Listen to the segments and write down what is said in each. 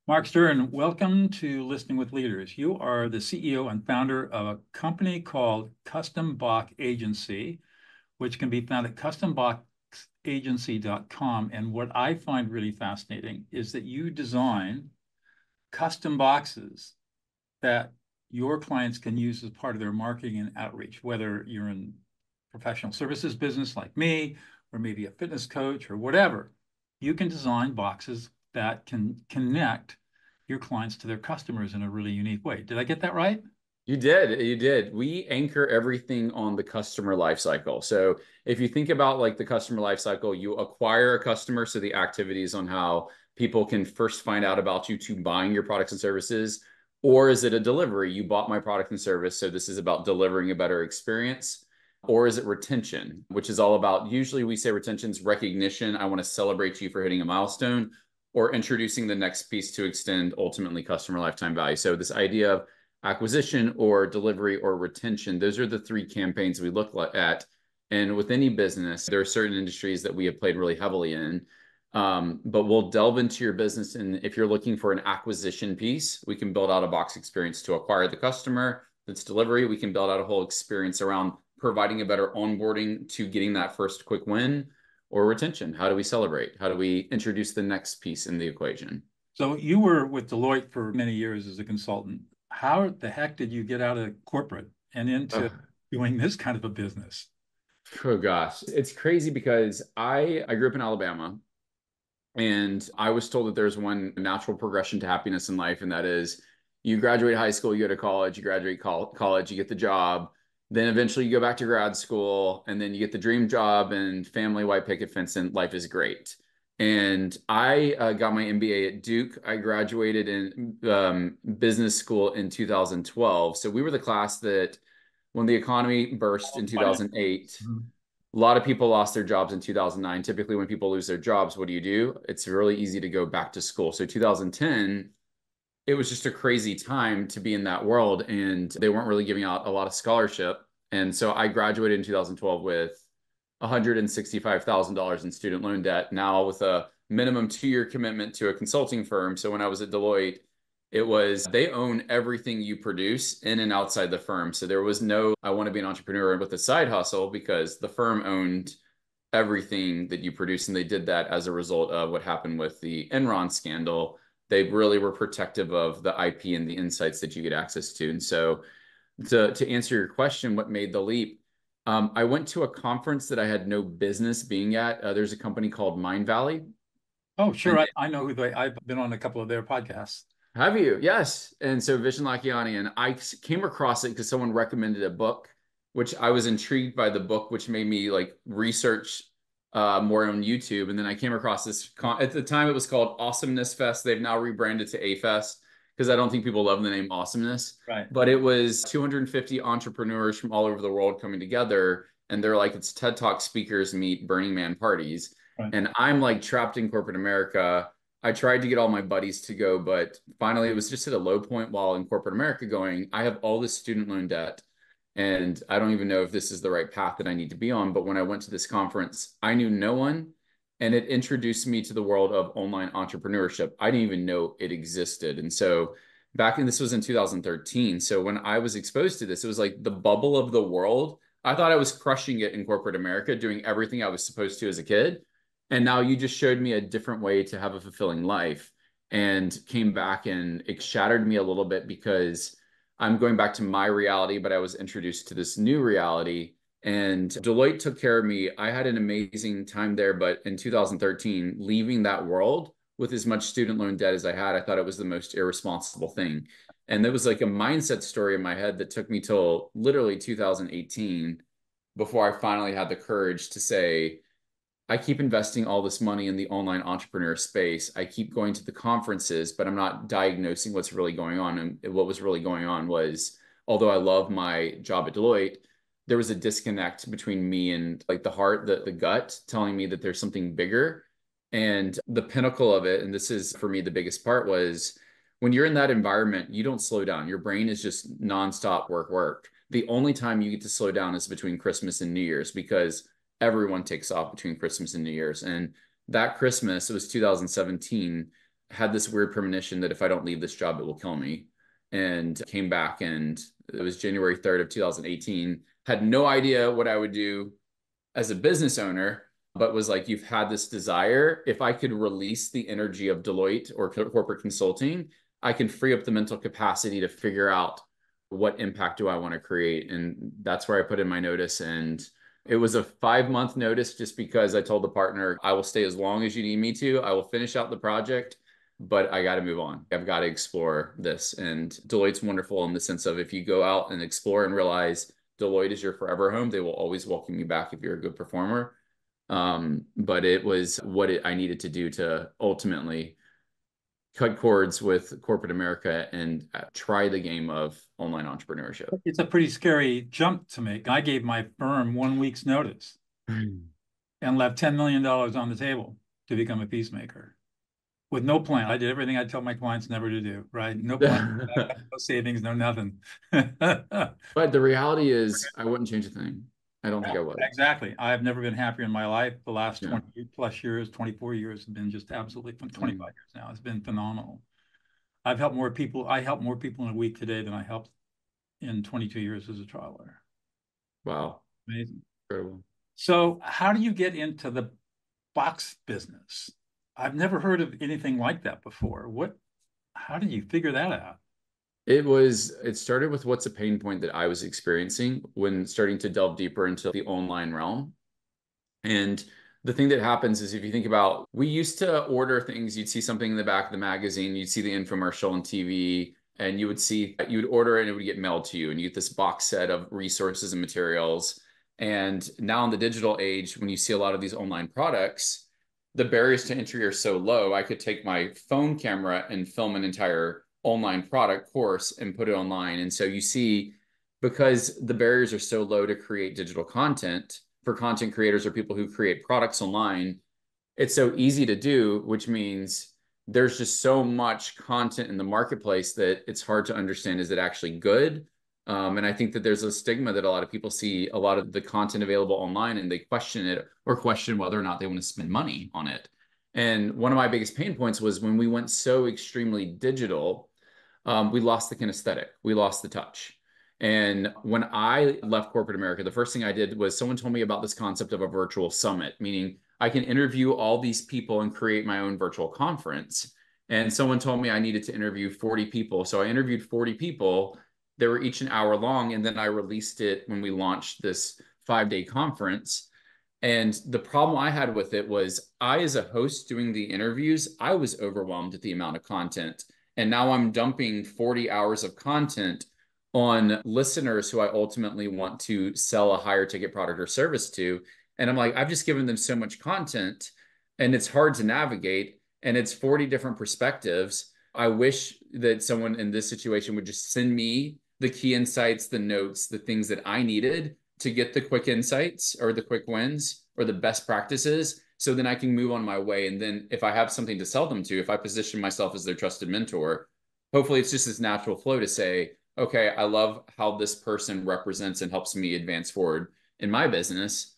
Mark Stern, welcome to Listening with Leaders. You are the CEO and founder of a company called Custom Bach Agency, which can be found at customboxagency.com. And what I find really fascinating is that you design custom boxes that your clients can use as part of their marketing and outreach, whether you're in professional services business like me, or maybe a fitness coach or whatever. You can design boxes that can connect your clients to their customers in a really unique way. Did I get that right? You did. You did. We anchor everything on the customer life cycle. So if you think about like the customer life cycle, you acquire a customer. So the activities on how people can first find out about you to buying your products and services, or is it a delivery? You bought my product and service. So this is about delivering a better experience. Or is it retention, which is all about, usually we say retention's recognition. I want to celebrate you for hitting a milestone or introducing the next piece to extend ultimately customer lifetime value. So this idea of acquisition or delivery or retention, those are the three campaigns we look at. And with any business, there are certain industries that we have played really heavily in. But we'll delve into your business. And if you're looking for an acquisition piece, we can build out a box experience to acquire the customer. That's delivery. We can build out a whole experience around providing a better onboarding to getting that first quick win, or retention. How do we celebrate? How do we introduce the next piece in the equation? So you were with Deloitte for many years as a consultant. How the heck did you get out of corporate and into Oh, doing this kind of a business? oh gosh, it's crazy because I grew up in Alabama, and I was told that there's one natural progression to happiness in life, and that is you graduate high school, you go to college, you graduate college, you get the job, then eventually you go back to grad school, and then you get the dream job and family, white picket fence, and life is great. And I got my MBA at Duke. I graduated in business school in 2012. So we were the class that when the economy burst in 2008, Mhm. a lot of people lost their jobs in 2009. Typically, when people lose their jobs, what do? It's really easy to go back to school. So 2010, it was just a crazy time to be in that world, and they weren't really giving out a lot of scholarship. And so I graduated in 2012 with $165,000 in student loan debt, now with a minimum 2-year commitment to a consulting firm. So when I was at Deloitte, it was they own everything you produce in and outside the firm. So there was no, I want to be an entrepreneur with a side hustle, because the firm owned everything that you produce. And they did that as a result of what happened with the Enron scandal. They really were protective of the IP and the insights that you get access to. And so to answer your question, what made the leap? I went to a conference that I had no business being at. There's a company called Mind Valley. Oh, And sure. I know who I've been on a couple of their podcasts. have you? Yes. And so Vishen Lakhiani, and I came across it because someone recommended a book, which I was intrigued by the book, which made me like research more on YouTube. And then I came across this at the time it was called Awesomeness Fest. They've now rebranded to A Fest because I don't think people love the name Awesomeness. Right. But it was 250 entrepreneurs from all over the world coming together. And they're like, it's TED Talk speakers meet Burning Man parties. Right. And I'm like trapped in corporate America. I tried to get all my buddies to go, but finally it was just at a low point while in corporate America going, I have all this student loan debt, and I don't even know if this is the right path that I need to be on. But when I went to this conference, I knew no one, and it introduced me to the world of online entrepreneurship. I didn't even know it existed. And so this was in 2013. So when I was exposed to this, it was like the bubble of the world. I thought I was crushing it in corporate America, doing everything I was supposed to as a kid. And now you just showed me a different way to have a fulfilling life, and came back, and it shattered me a little bit because I'm going back to my reality, but I was introduced to this new reality. And Deloitte took care of me. I had an amazing time there, but in 2013, leaving that world with as much student loan debt as I had, I thought it was the most irresponsible thing. And there was like a mindset story in my head that took me till literally 2018 before I finally had the courage to say, I keep investing all this money in the online entrepreneur space. I keep going to the conferences, but I'm not diagnosing what's really going on. And what was really going on was, although I love my job at Deloitte, there was a disconnect between me and like the heart, the gut telling me that there's something bigger. And the pinnacle of it, and this is for me the biggest part, was when you're in that environment, you don't slow down. Your brain is just nonstop work, work. The only time you get to slow down is between Christmas and New Year's, because everyone takes off between Christmas and New Year's. And that Christmas, it was 2017. had this weird premonition that if I don't leave this job, it will kill me. And came back, and it was January 3rd of 2018. Had no idea what I would do as a business owner, but was like, you've had this desire. If I could release the energy of Deloitte or corporate consulting, I can free up the mental capacity to figure out what impact do I want to create. And that's where I put in my notice. And it was a 5-month notice just because I told the partner, I will stay as long as you need me to. I will finish out the project, but I got to move on. I've got to explore this. And Deloitte's wonderful in the sense of if you go out and explore and realize Deloitte is your forever home, they will always welcome you back if you're a good performer. But it was what I needed to do to ultimately cut cords with corporate America and try the game of online entrepreneurship. It's a pretty scary jump to make. I gave my firm 1 week's notice and left $10 million on the table to become a peacemaker with no plan. I did everything I tell my clients never to do, right? No plan, no savings, no nothing. But the reality is, I wouldn't change a thing. I don't think I would. Exactly. I've never been happier in my life. The last Yeah. 20 plus years, 24 years have been just absolutely, 25 years now. It's been phenomenal. I've helped more people. I help more people in a week today than I helped in 22 years as a trial lawyer. Wow. Amazing. Incredible. So how do you get into the box business? I've never heard of anything like that before. How did you figure that out? It started with what's a pain point that I was experiencing when starting to delve deeper into the online realm. And the thing that happens is if you think about, we used to order things, you'd see something in the back of the magazine, you'd see the infomercial on TV, and you would order it and it would get mailed to you, and you get this box set of resources and materials. And now in the digital age, when you see a lot of these online products, the barriers to entry are so low. I could take my phone camera and film an entire online product course and put it online. And so you see, because the barriers are so low to create digital content for content creators or people who create products online, it's so easy to do, which means there's just so much content in the marketplace that it's hard to understand, is it actually good? And I think that there's a stigma that a lot of people see a lot of the content available online and they question it or question whether or not they want to spend money on it. And one of my biggest pain points was when we went so extremely digital, we lost the kinesthetic, we lost the touch. And when I left corporate America, the first thing I did was someone told me about this concept of a virtual summit, meaning I can interview all these people and create my own virtual conference. And someone told me I needed to interview 40 people. So I interviewed 40 people. They were each an hour long. And then I released it when we launched this 5-day conference. And the problem I had with it was I, as a host doing the interviews, I was overwhelmed at the amount of content. And now I'm dumping 40 hours of content on listeners who I ultimately want to sell a higher ticket product or service to. And I'm like, I've just given them so much content and it's hard to navigate and it's 40 different perspectives. I wish that someone in this situation would just send me the key insights, the notes, the things that I needed to get the quick insights or the quick wins or the best practices. So then I can move on my way. And then if I have something to sell them to, if I position myself as their trusted mentor, hopefully it's just this natural flow to say, okay, I love how this person represents and helps me advance forward in my business.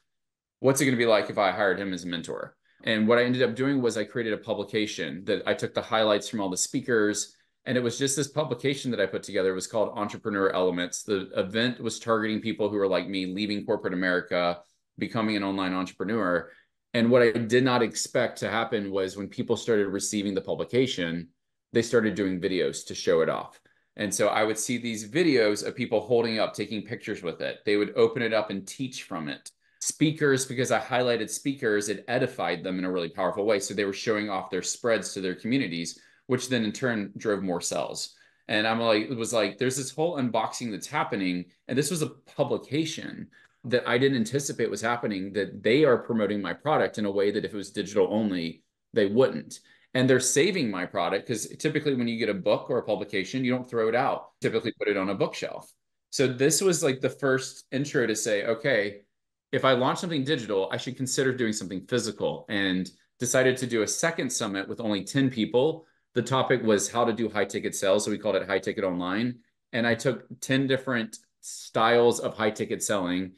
What's it going to be like if I hired him as a mentor? And what I ended up doing was I created a publication that I took the highlights from all the speakers. And it was just this publication that I put together. It was called Entrepreneur Elements. The event was targeting people who are like me, leaving corporate America, becoming an online entrepreneur. And what I did not expect to happen was when people started receiving the publication, they started doing videos to show it off. And so I would see these videos of people holding up, taking pictures with it. They would open it up and teach from it. Speakers, because I highlighted speakers, it edified them in a really powerful way. So they were showing off their spreads to their communities, which then in turn drove more sales. And I'm like, it was like, there's this whole unboxing that's happening. And this was a publication that I didn't anticipate was happening, that they are promoting my product in a way that if it was digital only, they wouldn't. And they're saving my product because typically when you get a book or a publication, you don't throw it out, typically put it on a bookshelf. So this was like the first intro to say, okay, if I launch something digital, I should consider doing something physical, and decided to do a second summit with only 10 people. The topic was how to do high ticket sales. So we called it High Ticket Online. And I took 10 different styles of high ticket selling,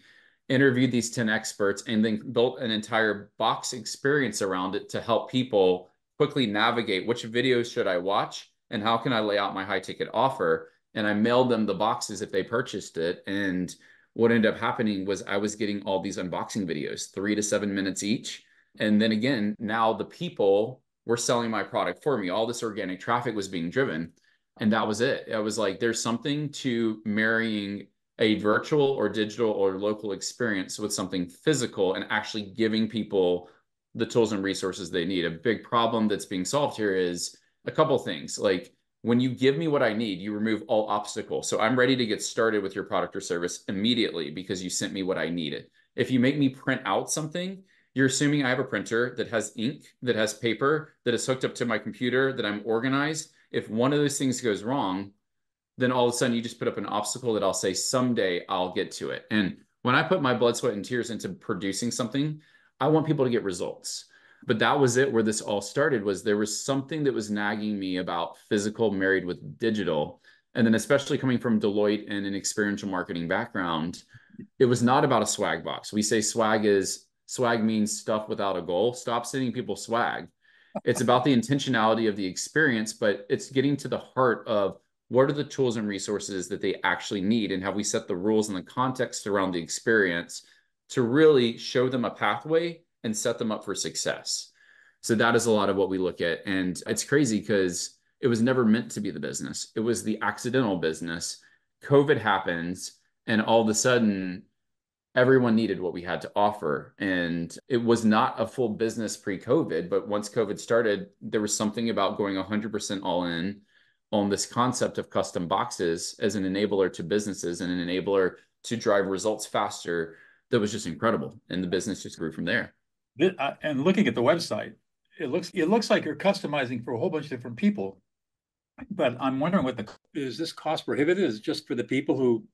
interviewed these 10 experts, and then built an entire box experience around it to help people quickly navigate which videos should I watch and how can I lay out my high ticket offer. And I mailed them the boxes if they purchased it. And what ended up happening was I was getting all these unboxing videos, 3 to 7 minutes each. And then again, now the people were selling my product for me. All this organic traffic was being driven. And that was it. I was like, there's something to marrying a virtual or digital or local experience with something physical and actually giving people the tools and resources they need. A big problem that's being solved here is a couple things. Like when you give me what I need, you remove all obstacles. So I'm ready to get started with your product or service immediately because you sent me what I needed. If you make me print out something, you're assuming I have a printer that has ink, that has paper, that is hooked up to my computer, that I'm organized. If one of those things goes wrong, then all of a sudden you just put up an obstacle that I'll say someday I'll get to it. And when I put my blood, sweat, and tears into producing something, I want people to get results. But that was it where this all started, was there was something that was nagging me about physical married with digital. And then especially coming from Deloitte and an experiential marketing background, it was not about a swag box. We say swag means stuff without a goal. Stop sending people swag. It's about the intentionality of the experience, but it's getting to the heart of what are the tools and resources that they actually need, and have we set the rules and the context around the experience to really show them a pathway and set them up for success. So that is a lot of what we look at. And it's crazy because it was never meant to be the business. It was the accidental business. COVID happens, and all of a sudden everyone needed what we had to offer. And it was not a full business pre-COVID, but once COVID started, there was something about going 100% all in on this concept of custom boxes as an enabler to businesses and an enabler to drive results faster. That was just incredible. And the business just grew from there. And looking at the website, it looks like you're customizing for a whole bunch of different people. But I'm wondering, is this cost prohibitive? Is it just for the people who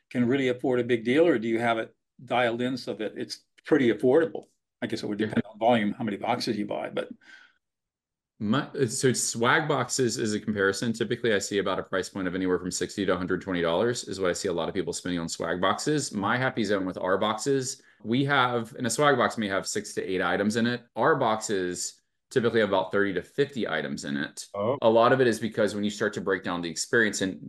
can really afford a big deal, or do you have it dialed in so that it's pretty affordable? I guess it would depend on volume, how many boxes you buy, but So swag boxes is a comparison. Typically, I see about a price point of anywhere from $60 to $120 is what I see a lot of people spending on swag boxes. My happy zone with our boxes, we have, and a swag box may have 6 to 8 items in it. Our boxes typically have about 30 to 50 items in it. oh, A lot of it is because when you start to break down the experience and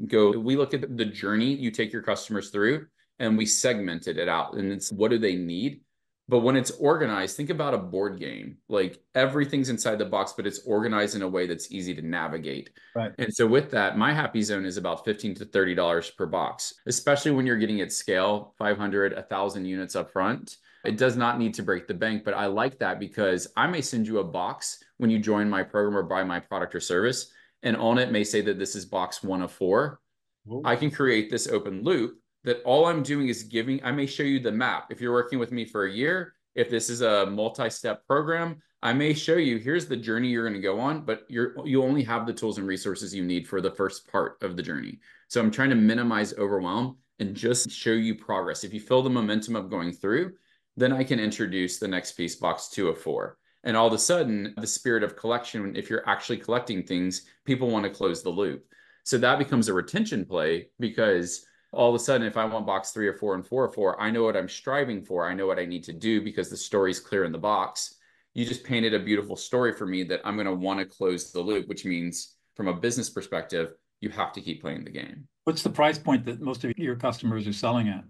we look at the journey you take your customers through, and we segmented it out. And it's what do they need? But when it's organized, think about a board game. Like everything's inside the box, but it's organized in a way that's easy to navigate. right. And so with that, my happy zone is about $15 to $30 per box, especially when you're getting at scale, 500, 1,000 units up front. It does not need to break the bank, but I like that because I may send you a box when you join my program or buy my product or service, and on it may say that this is box 1 of 4. Whoa. I can create this open loop that all I'm doing is I may show you the map. If you're working with me for a year, if this is a multi-step program, I may show you, here's the journey you're going to go on, but you only have the tools and resources you need for the first part of the journey. So I'm trying to minimize overwhelm and just show you progress. If you feel the momentum of going through, then I can introduce the next piece, box 2 of 4. And all of a sudden, the spirit of collection, if you're actually collecting things, people want to close the loop. So that becomes a retention play because all of a sudden, if I want box 3 of 4 and 4 of 4, I know what I'm striving for. I know what I need to do because the story's clear in the box. You just painted a beautiful story for me that I'm going to want to close the loop, which means from a business perspective, you have to keep playing the game. What's the price point that most of your customers are selling at?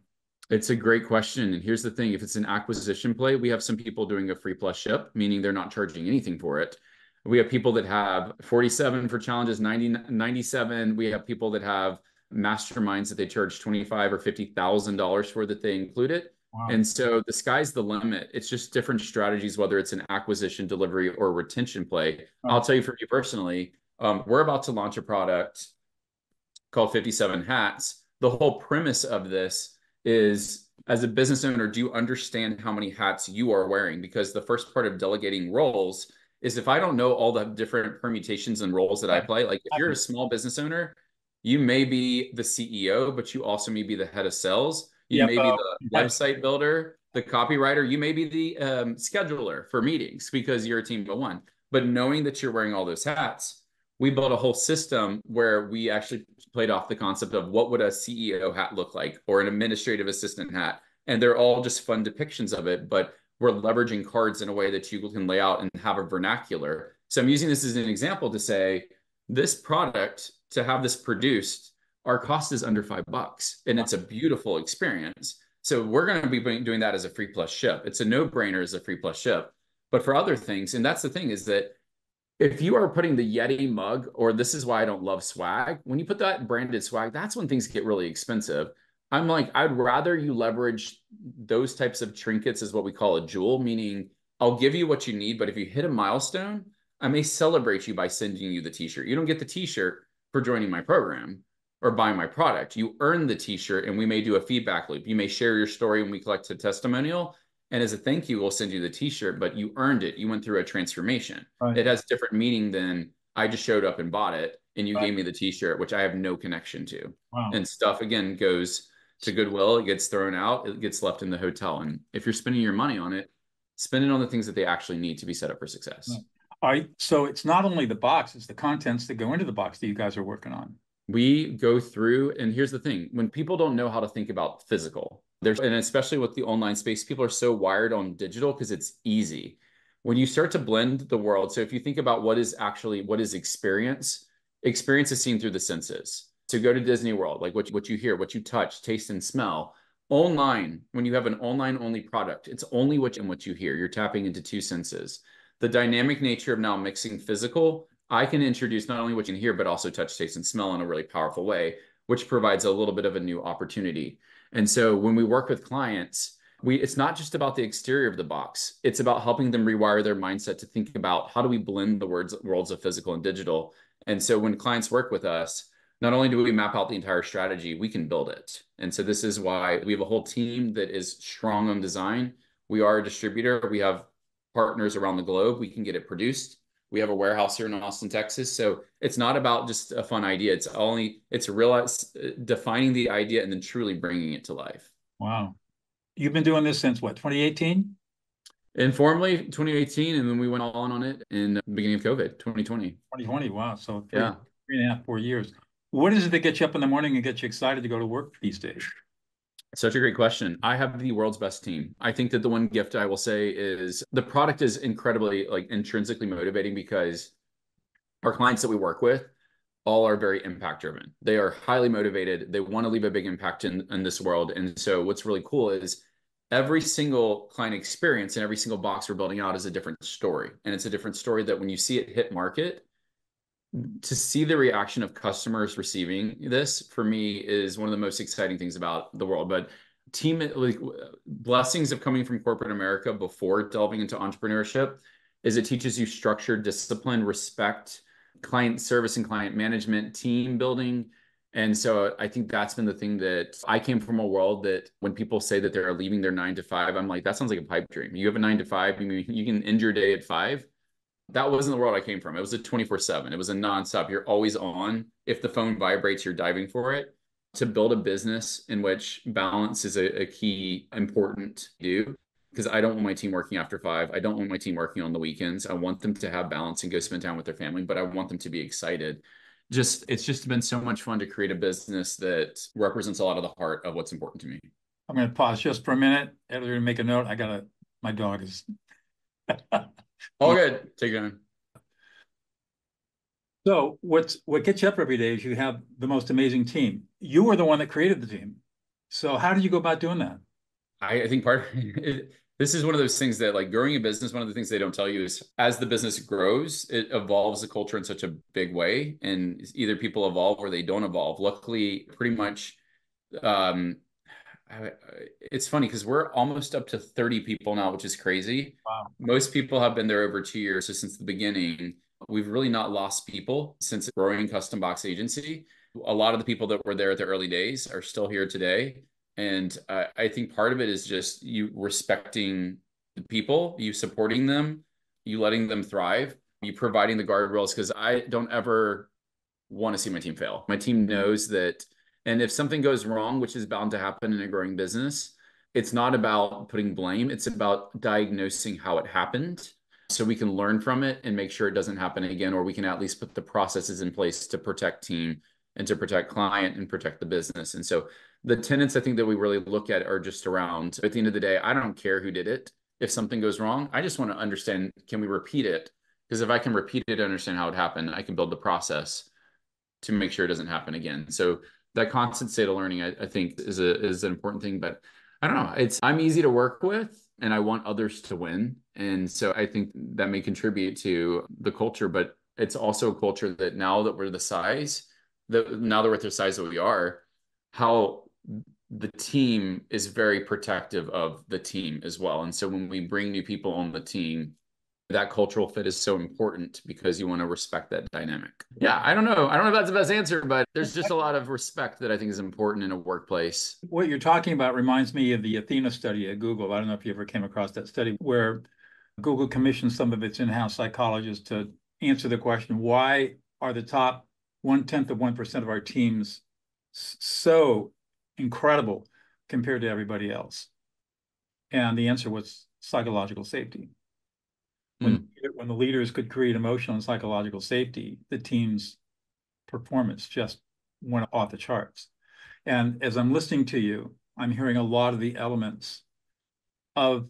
It's a great question. And here's the thing. If it's an acquisition play, we have some people doing a free plus ship, meaning they're not charging anything for it. We have people that have 47 for challenges, 97. We have people that have masterminds that they charge $25,000 or $50,000 for, that they include it. Wow. And so the sky's the limit. It's just different strategies, whether it's an acquisition, delivery, or retention play. Oh. I'll tell you, for me personally, we're about to launch a product called 57 Hats. The whole premise of this is, as a business owner, do you understand how many hats you are wearing? Because the first part of delegating roles is, if I don't know all the different permutations and roles that I play, like if you're a small business owner, you may be the CEO, but you also may be the head of sales. You may be the website builder, the copywriter. You may be the scheduler for meetings because you're a team of one. But knowing that you're wearing all those hats, we built a whole system where we actually played off the concept of what would a CEO hat look like, or an administrative assistant hat. And they're all just fun depictions of it, but we're leveraging cards in a way that you can lay out and have a vernacular. So I'm using this as an example to say this product, to have this produced, our cost is under $5, and it's a beautiful experience. So we're going to be doing that as a free plus ship. It's a no-brainer as a free plus ship. But for other things, and that's the thing, is that if you are putting the Yeti mug, or this is why I don't love swag, when you put that branded swag, that's when things get really expensive. I'm like, I'd rather you leverage those types of trinkets as what we call a jewel, meaning I'll give you what you need, but if you hit a milestone, I may celebrate you by sending you the t-shirt. You don't get the t-shirt for joining my program or buying my product. You earn the t-shirt, and we may do a feedback loop. You may share your story and we collect a testimonial. And as a thank you, we'll send you the t-shirt, but you earned it. You went through a transformation. Right. It has different meaning than I just showed up and bought it and you Right. gave me the t-shirt, which I have no connection to. Wow. And stuff, again, goes to Goodwill. It gets thrown out. It gets left in the hotel. And if you're spending your money on it, spend it on the things that they actually need to be set up for success. Right. All right. So it's not only the box, it's the contents that go into the box that you guys are working on. We go through, and here's the thing, when people don't know how to think about physical, and especially with the online space, people are so wired on digital because it's easy. When you start to blend the world, so if you think about what is experience, experience is seen through the senses. So go to Disney World, like what you hear, what you touch, taste, and smell. Online, when you have an online only product, it's only what you hear. You're tapping into two senses. The dynamic nature of now mixing physical, I can introduce not only what you can hear, but also touch, taste, and smell in a really powerful way, which provides a little bit of a new opportunity. And so when we work with clients, it's not just about the exterior of the box. It's about helping them rewire their mindset to think about how do we blend the worlds of physical and digital. And so when clients work with us, not only do we map out the entire strategy, we can build it. And so this is why we have a whole team that is strong on design. We are a distributor. We have partners around the globe. We can get it produced. We have a warehouse here in Austin, Texas. So it's not about just a fun idea. It's defining the idea and then truly bringing it to life. Wow. You've been doing this since what, 2018? Informally, 2018, and then we went all in on it in the beginning of COVID, 2020. 2020. Wow. So Yeah. 3.5, 4 years. What is it that gets you up in the morning and gets you excited to go to work these days? Such a great question. I have the world's best team. I think that the one gift I will say is the product is incredibly intrinsically motivating because our clients that we work with all are very impact driven. They are highly motivated. They want to leave a big impact in this world. And so what's really cool is every single client experience and every single box we're building out is a different story. And it's a different story that when you see it hit market, to see the reaction of customers receiving this for me is one of the most exciting things about the world. But blessings of coming from corporate America before delving into entrepreneurship is it teaches you structure, discipline, respect, client service and client management, team building. And so I think that's been the thing that I came from a world that when people say that they're leaving their 9 to 5, I'm like, that sounds like a pipe dream. You have a 9 to 5, you can end your day at 5. That wasn't the world I came from. It was a 24/7. It was a nonstop. You're always on. If the phone vibrates, you're diving for it. To build a business in which balance is a key important do, because I don't want my team working after 5. I don't want my team working on the weekends. I want them to have balance and go spend time with their family, but I want them to be excited. It's just been so much fun to create a business that represents a lot of the heart of what's important to me. I'm going to pause just for a minute. Editor, make a note. My dog is. All good. Take it on. So what gets you up every day is you have the most amazing team. You are the one that created the team. So how did you go about doing that? I think this is one of those things that growing a business, one of the things they don't tell you is as the business grows, it evolves the culture in such a big way. And either people evolve or they don't evolve. Luckily, pretty much, it's funny because we're almost up to 30 people now, which is crazy. Wow. Most people have been there over 2 years. So since the beginning, we've really not lost people since growing custom box agency. A lot of the people that were there at the early days are still here today. And I think part of it is just you respecting the people, you supporting them, you letting them thrive, you providing the guardrails, because I don't ever want to see my team fail. My team knows that, and if something goes wrong, which is bound to happen in a growing business, it's not about putting blame. It's about diagnosing how it happened so we can learn from it and make sure it doesn't happen again, or we can at least put the processes in place to protect team and to protect client and protect the business. And so the tenets I think that we really look at are just around, at the end of the day, I don't care who did it. If something goes wrong, I just want to understand, can we repeat it Because if I can repeat it, understand how it happened, I can build the process to make sure it doesn't happen again. So that constant state of learning, I think, is an important thing. But I don't know. I'm easy to work with, and I want others to win. And so I think that may contribute to the culture, but it's also a culture that now that we're the size, that now that we're at the size that we are, how the team is very protective of the team as well. And so when we bring new people on the team, that cultural fit is so important because you want to respect that dynamic. Yeah, I don't know. I don't know if that's the best answer, but there's just a lot of respect that I think is important in a workplace. What you're talking about reminds me of the Athena study at Google. I don't know if you ever came across that study where Google commissioned some of its in-house psychologists to answer the question, why are the top 0.1% of our teams so incredible compared to everybody else? And the answer was psychological safety. When the leaders could create emotional and psychological safety, the team's performance just went off the charts. And as I'm listening to you, I'm hearing a lot of the elements of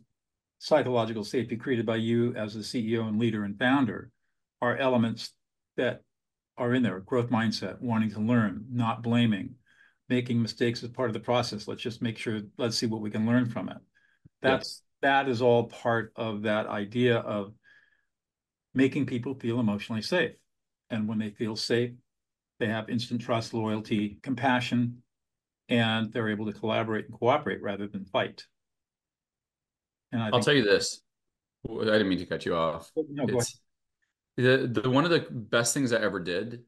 psychological safety created by you as the CEO and leader and founder are elements that are in there. Growth mindset, wanting to learn, not blaming, making mistakes as part of the process. Let's just make sure, let's see what we can learn from it. Yes. That is all part of that idea of making people feel emotionally safe. And when they feel safe, they have instant trust, loyalty, compassion, and they're able to collaborate and cooperate rather than fight. And I I'll think, tell you this. I didn't mean to cut you off. no, go ahead. It's the one of the best things I ever did,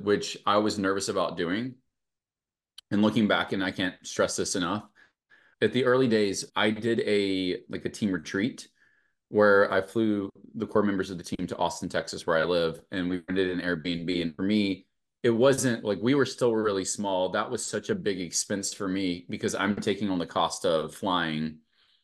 which I was nervous about doing. And looking back, and I can't stress this enough, at the early days, I did a team retreat where I flew the core members of the team to Austin, Texas, where I live, and we rented an Airbnb. And for me, it wasn't like we were still really small. That was such a big expense for me because I'm taking on the cost of flying.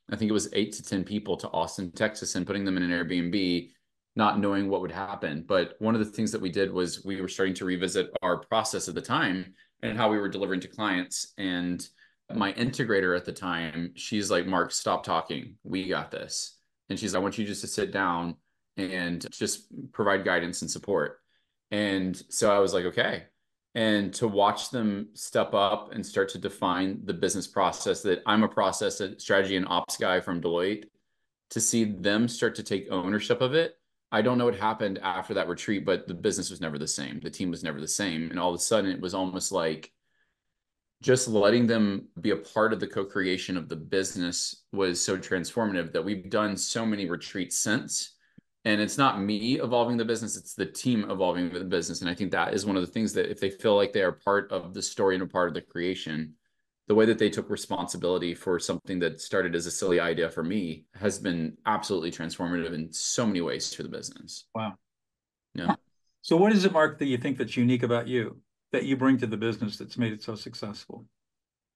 I think it was 8 to 10 people to Austin, Texas, and putting them in an Airbnb, not knowing what would happen. But one of the things that we did was we were starting to revisit our process at the time and how we were delivering to clients. And my integrator at the time, she's like, Mark, stop talking. We got this. And she's, I want you just to sit down and just provide guidance and support. And so I was like, okay. And to watch them step up and start to define the business process, that I'm a process strategy and ops guy from Deloitte, to see them start to take ownership of it. I don't know what happened after that retreat, but the business was never the same. The team was never the same. And all of a sudden, it was almost like just letting them be a part of the co-creation of the business was so transformative that we've done so many retreats since. And it's not me evolving the business, it's the team evolving the business. And I think that is one of the things that if they feel like they are part of the story and a part of the creation, the way that they took responsibility for something that started as a silly idea for me has been absolutely transformative in so many ways for the business. Wow. Yeah. So what is it, Mark, that you think that's unique about you, that you bring to the business that's made it so successful?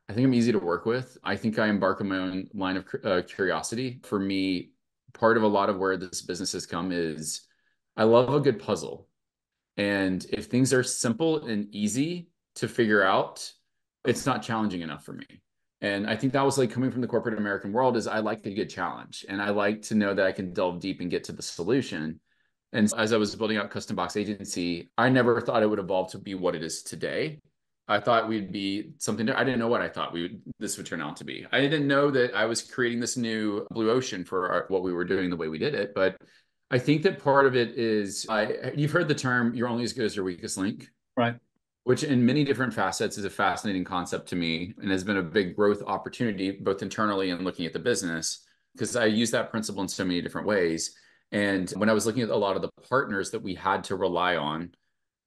I think I'm easy to work with. I think I embark on my own line of curiosity. For me, part of a lot of where this business has come is I love a good puzzle. And if things are simple and easy to figure out, it's not challenging enough for me. And I think that was like coming from the corporate American world is I like a good challenge and I like to know that I can delve deep and get to the solution. And as I was building out Custom Box Agency, I never thought it would evolve to be what it is today. I thought we'd be something I didn't know what I thought this would turn out to be. I didn't know that I was creating this new blue ocean for what we were doing the way we did it. But I think that part of it is you've heard the term "you're only as good as your weakest link," Right. which in many different facets is a fascinating concept to me and has been a big growth opportunity both internally and looking at the business because I use that principle in so many different ways. And when I was looking at a lot of the partners that we had to rely on,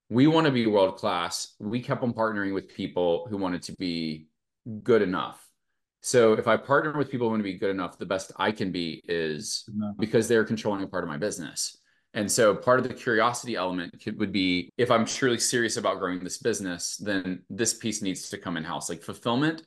we want to be world class. We kept on partnering with people who wanted to be good enough. So if I partner with people who want to be good enough, the best I can be is because they're controlling a part of my business. And so part of the curiosity element would be if I'm truly serious about growing this business, then this piece needs to come in house. Like fulfillment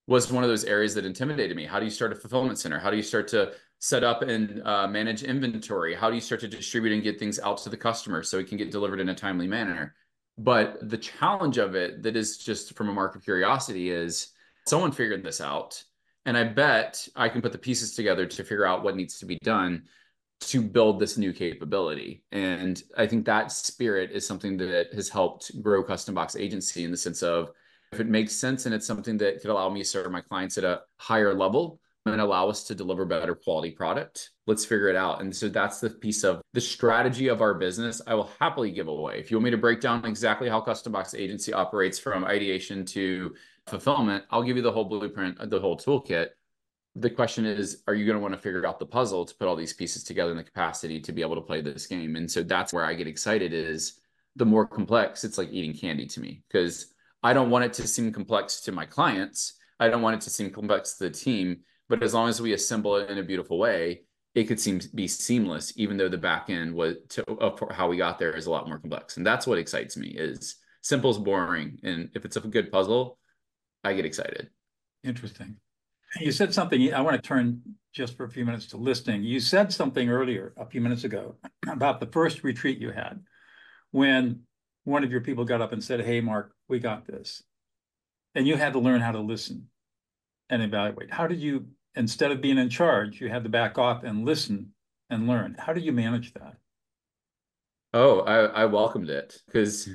was one of those areas that intimidated me. How do you start a fulfillment center? How do you start to set up and manage inventory? How do you start to distribute and get things out to the customer so it can get delivered in a timely manner? But the challenge of it that is just from a market curiosity is someone figured this out. And I bet I can put the pieces together to figure out what needs to be done. to build this new capability. And I think that spirit is something that has helped grow Custom Box Agency in the sense of if it makes sense and it's something that could allow me to serve my clients at a higher level and allow us to deliver better quality product, let's figure it out. And so that's the piece of the strategy of our business I will happily give away. If you want me to break down exactly how Custom Box Agency operates from ideation to fulfillment, I'll give you the whole blueprint, the whole toolkit. The question is, are you going to want to figure out the puzzle to put all these pieces together in the capacity to be able to play this game? And so that's where I get excited is the more complex, it's like eating candy to me because I don't want it to seem complex to my clients. I don't want it to seem complex to the team, but as long as we assemble it in a beautiful way, it could be seamless, even though the back end how we got there is a lot more complex. And that's what excites me is simple is boring. And if it's a good puzzle, I get excited. Interesting. You said something, I want to turn just for a few minutes to listing. You said something earlier, a few minutes ago, about the first retreat you had when one of your people got up and said, hey, Mark, we got this. And you had to learn how to listen and evaluate. How did you, instead of being in charge, you had to back off and listen and learn. How do you manage that? Oh, I welcomed it because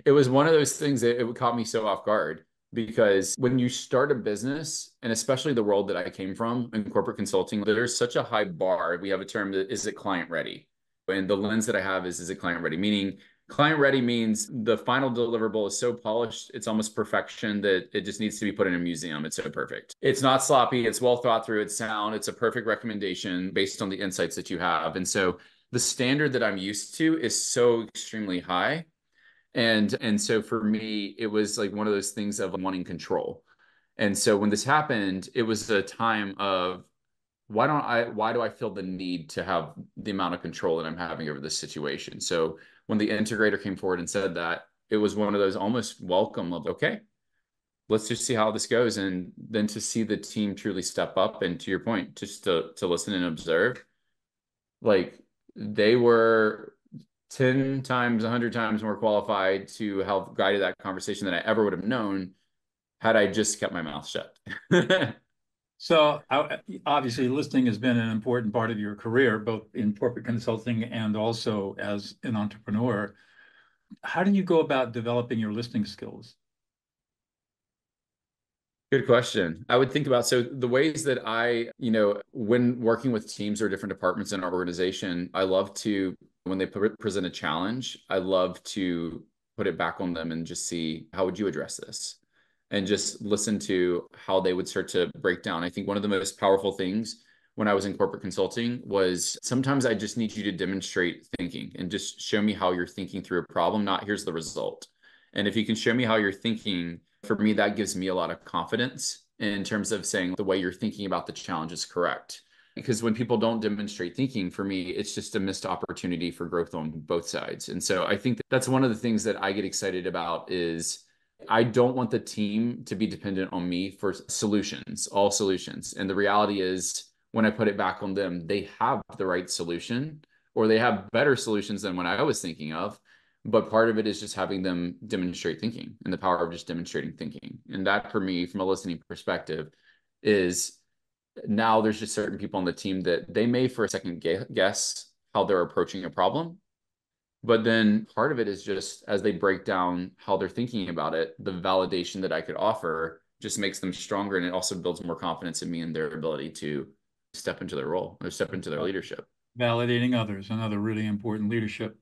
it was one of those things that it caught me so off guard. Because when you start a business, and especially the world that I came from in corporate consulting, there's such a high bar. We have a term that is it client ready? And the lens that I have is it client ready? Meaning client ready means the final deliverable is so polished, it's almost perfection that it just needs to be put in a museum. It's so perfect. It's not sloppy, it's well thought through, it's sound, it's a perfect recommendation based on the insights that you have. And so the standard that I'm used to is so extremely high. And so for me, it was like one of those things of wanting control. And so when this happened, it was a time of why do I feel the need to have the amount of control that I'm having over this situation? So when the integrator came forward and said that, it was one of those almost welcome of, okay, let's just see how this goes. And then to see the team truly step up and to your point, just to listen and observe, like they were 10 times, 100 times more qualified to help guide that conversation than I ever would have known had I just kept my mouth shut. So obviously listening has been an important part of your career, both in corporate consulting and also as an entrepreneur. How do you go about developing your listening skills? Good question. I would think about so the ways that when working with teams or different departments in our organization, I love to, when they present a challenge, I love to put it back on them and just see how would you address this? And just listen to how they would start to break down. I think one of the most powerful things when I was in corporate consulting was sometimes I just need you to demonstrate thinking and just show me how you're thinking through a problem, not here's the result. And if you can show me how you're thinking, for me, that gives me a lot of confidence in terms of saying the way you're thinking about the challenge is correct. Because when people don't demonstrate thinking, for me, it's just a missed opportunity for growth on both sides. And so I think that's one of the things that I get excited about is I don't want the team to be dependent on me for solutions, all solutions. And the reality is when I put it back on them, they have the right solution or they have better solutions than what I was thinking of. But part of it is just having them demonstrate thinking and the power of just demonstrating thinking. And that for me, from a listening perspective, is now there's just certain people on the team that they may for a second guess how they're approaching a problem. But then part of it is just as they break down how they're thinking about it, the validation that I could offer just makes them stronger. And it also builds more confidence in me and their ability to step into their role or step into their leadership. Validating others, another really important leadership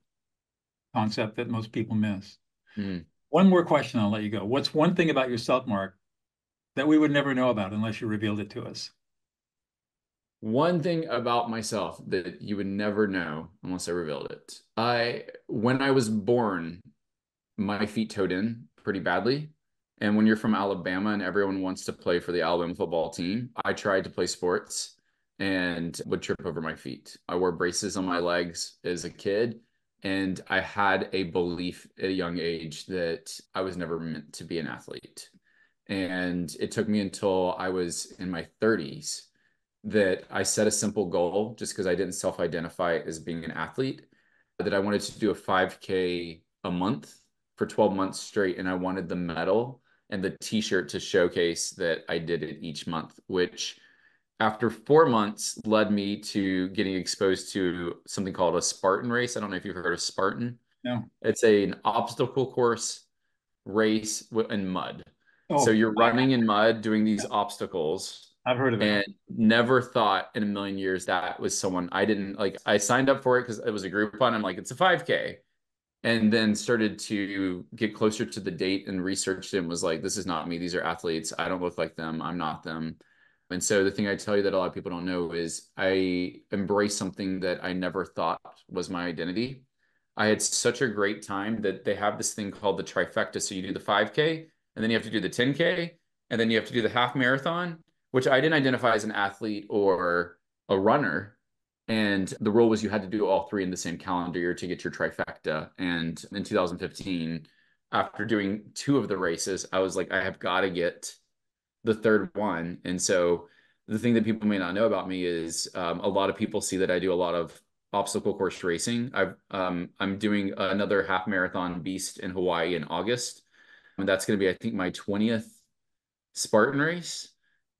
concept that most people miss. Mm. One more question, I'll let you go. What's one thing about yourself, Mark, that we would never know about unless you revealed it to us? One thing about myself that you would never know unless I revealed it. When I was born, my feet toed in pretty badly. And when you're from Alabama and everyone wants to play for the Alabama football team, I tried to play sports and would trip over my feet. I wore braces on my legs as a kid. And I had a belief at a young age that I was never meant to be an athlete. And it took me until I was in my 30s that I set a simple goal just because I didn't self-identify as being an athlete, that I wanted to do a 5K a month for 12 months straight. And I wanted the medal and the t-shirt to showcase that I did it each month, which after 4 months led me to getting exposed to something called a Spartan race. I don't know if you've heard of Spartan. No. It's an obstacle course race in mud. So Oh, you're running in mud doing these obstacles, I've heard of it. and never thought in a million years that was someone I didn't like. I signed up for it because it was a Groupon. I'm like, it's a 5K. And then started to get closer to the date and researched it and was like, this is not me. These are athletes. I don't look like them. I'm not them. And so the thing I tell you that a lot of people don't know is I embrace something that I never thought was my identity. I had such a great time that they have this thing called the trifecta. So you do the 5K, and then you have to do the 10K, and then you have to do the half marathon, which I didn't identify as an athlete or a runner. And the rule was you had to do all three in the same calendar year to get your trifecta. And in 2015, after doing two of the races, I was like, I have got to get the third one. And so the thing that people may not know about me is a lot of people see that I do a lot of obstacle course racing. I'm doing another half marathon beast in Hawaii in August. And that's going to be, I think, my 20th Spartan race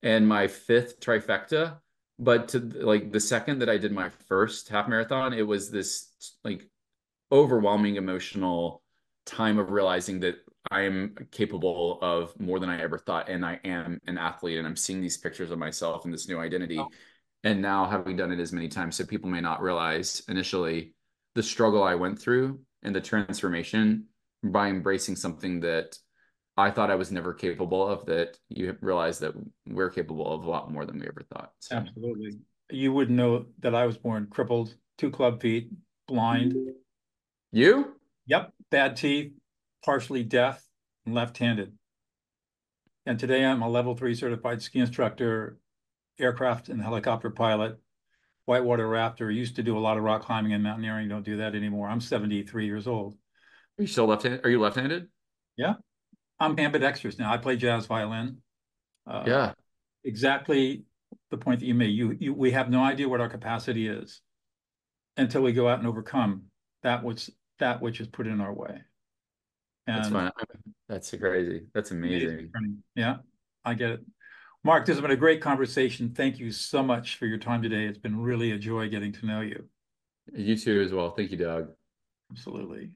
and my fifth trifecta. But to like the second that I did my first half marathon, it was this like overwhelming emotional time of realizing that I am capable of more than I ever thought. And I am an athlete, and I'm seeing these pictures of myself in this new identity. And now having done it as many times, so people may not realize initially the struggle I went through and the transformation by embracing something that I thought I was never capable of, that you realize that we're capable of a lot more than we ever thought. So Absolutely. You wouldn't know that I was born crippled, two club feet, blind. you, Yep, bad teeth, partially deaf, and left-handed. And today I'm a level 3 certified ski instructor, aircraft and helicopter pilot, whitewater rafter. Used to do a lot of rock climbing and mountaineering. Don't do that anymore. I'm 73 years old. are you still left-handed? Are you left-handed? Yeah, I'm ambidextrous now. I play jazz violin. Uh, Yeah, exactly the point that you made. We have no idea what our capacity is until we go out and overcome that which is put in our way. that's And fine. That's crazy. That's amazing. yeah, I get it. Mark, this has been a great conversation. Thank you so much for your time today. It's been really a joy getting to know you. You too as well. Thank you, Doug. Absolutely.